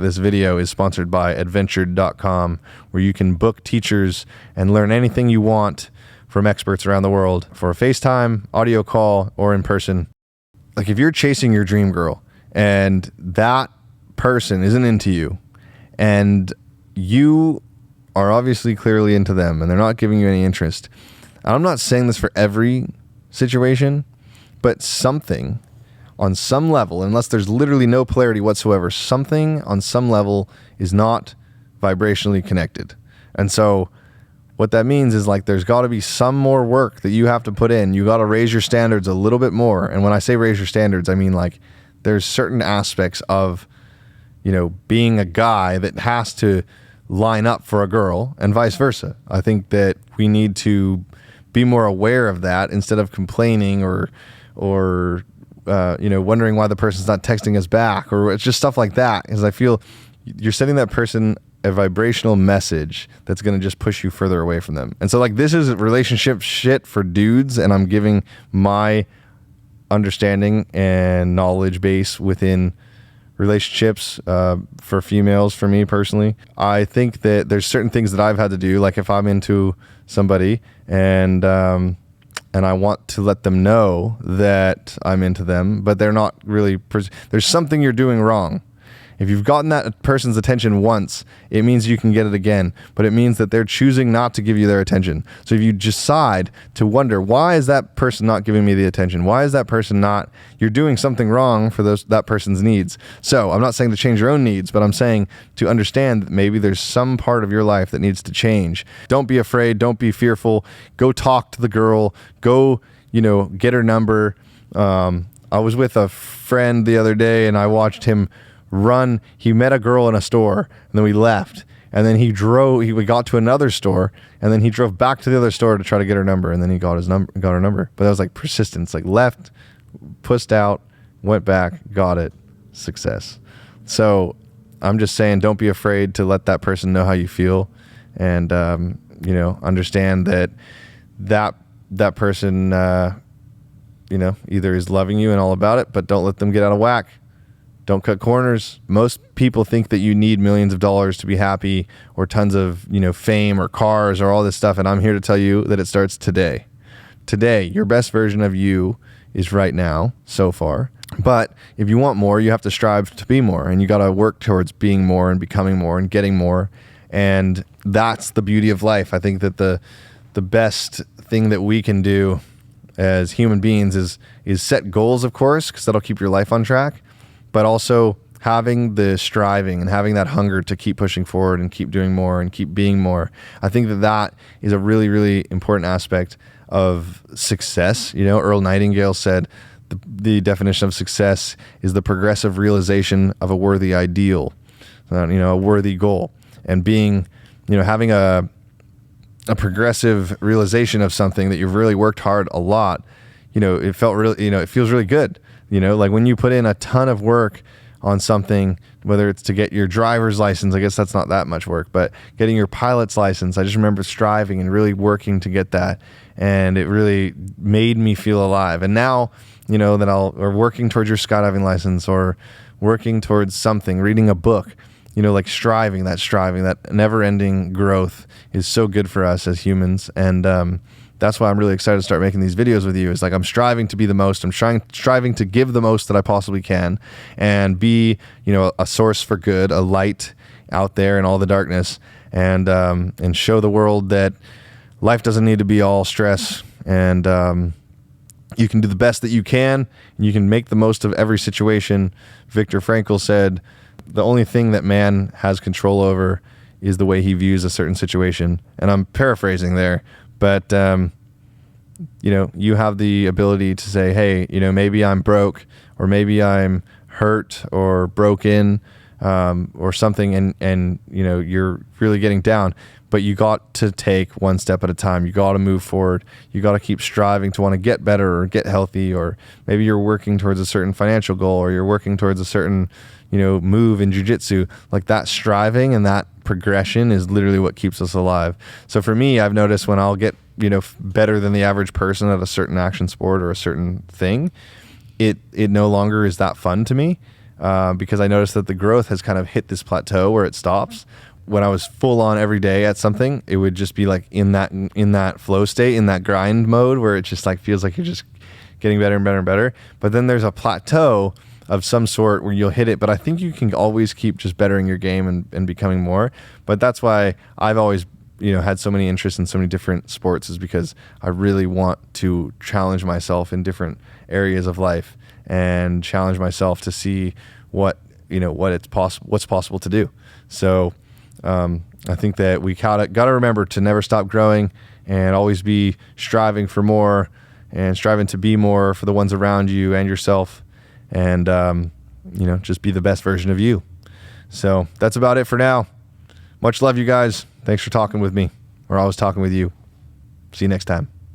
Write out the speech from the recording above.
This video is sponsored by adventured.com, where you can book teachers and learn anything you want from experts around the world for a FaceTime, audio call, or in person. Like if you're chasing your dream girl and that person isn't into you and you are obviously clearly into them and they're not giving you any interest. I'm not saying this for every situation, but something on some level, unless there's literally no polarity whatsoever, something on some level is not vibrationally connected. And so what that means is like there's got to be some more work that you have to put in. You got to raise your standards a little bit more. And when I say raise your standards, I mean like there's certain aspects of, you know, being a guy that has to line up for a girl and vice versa. I think that we need to be more aware of that instead of complaining or wondering why the person's not texting us back, or it's just stuff like that. Because I feel you're sending that person a vibrational message that's going to just push you further away from them. And so like this is relationship shit for dudes, and I'm giving my understanding and knowledge base within relationships for females. For me personally, I think that there's certain things that I've had to do, like if I'm into somebody and I want to let them know that I'm into them, but they're not really, there's something you're doing wrong. If you've gotten that person's attention once, it means you can get it again, but it means that they're choosing not to give you their attention. So if you decide to wonder, why is that person not giving me the attention? Why is that person not, you're doing something wrong for that person's needs. So I'm not saying to change your own needs, but I'm saying to understand that maybe there's some part of your life that needs to change. Don't be afraid. Don't be fearful. Go talk to the girl. Go, get her number. I was with a friend the other day and I watched him run. He met a girl in a store and then we left, and then we got to another store and then he drove back to the other store to try to get her number, and then he got her number. But that was like persistence, like left, pushed out, went back, got it, success. So I'm just saying, don't be afraid to let that person know how you feel, and understand that person either is loving you and all about it, but don't let them get out of whack. Don't cut corners. Most people think that you need millions of dollars to be happy, or tons of, fame or cars or all this stuff. And I'm here to tell you that it starts today. Today, your best version of you is right now so far. But if you want more, you have to strive to be more, and you got to work towards being more and becoming more and getting more. And that's the beauty of life. I think that the best thing that we can do as human beings is set goals, of course, because that'll keep your life on track. But also having the striving and having that hunger to keep pushing forward and keep doing more and keep being more. I think that is a really, really important aspect of success. Earl Nightingale said the definition of success is the progressive realization of a worthy ideal, a worthy goal. And being, having a progressive realization of something that you've really worked hard a lot, it felt really, it feels really good. Like when you put in a ton of work on something, whether it's to get your driver's license, I guess that's not that much work, but getting your pilot's license, I just remember striving and really working to get that. And it really made me feel alive. And now, or working towards your skydiving license, or working towards something, reading a book, like striving, that never ending growth is so good for us as humans. And, that's why I'm really excited to start making these videos with you. It's like I'm striving to be the most. I'm striving to give the most that I possibly can, and be, a source for good, a light out there in all the darkness, and show the world that life doesn't need to be all stress, and you can do the best that you can, and you can make the most of every situation. Viktor Frankl said, the only thing that man has control over is the way he views a certain situation. And I'm paraphrasing there. But, you have the ability to say, hey, maybe I'm broke, or maybe I'm hurt or broken, or something, and you're really getting down. But you got to take one step at a time. You got to move forward. You got to keep striving to want to get better or get healthy, or maybe you're working towards a certain financial goal, or you're working towards a certain, move in jiu-jitsu. Like that striving and that progression is literally what keeps us alive. So for me, I've noticed when I'll get, better than the average person at a certain action sport or a certain thing, it no longer is that fun to me. because I noticed that the growth has kind of hit this plateau where it stops. When I was full on every day at something, it would just be like in that flow state, in that grind mode where it just like feels like you're just getting better and better and better. But then there's a plateau of some sort where you'll hit it. But I think you can always keep just bettering your game and becoming more. But that's why I've always, had so many interests in so many different sports, is because I really want to challenge myself in different areas of life and challenge myself to see what's possible to do. So I think that we got to remember to never stop growing and always be striving for more and striving to be more for the ones around you and yourself, and just be the best version of you. So that's about it for now. Much love, you guys. Thanks for talking with me. We're always talking with you. See you next time.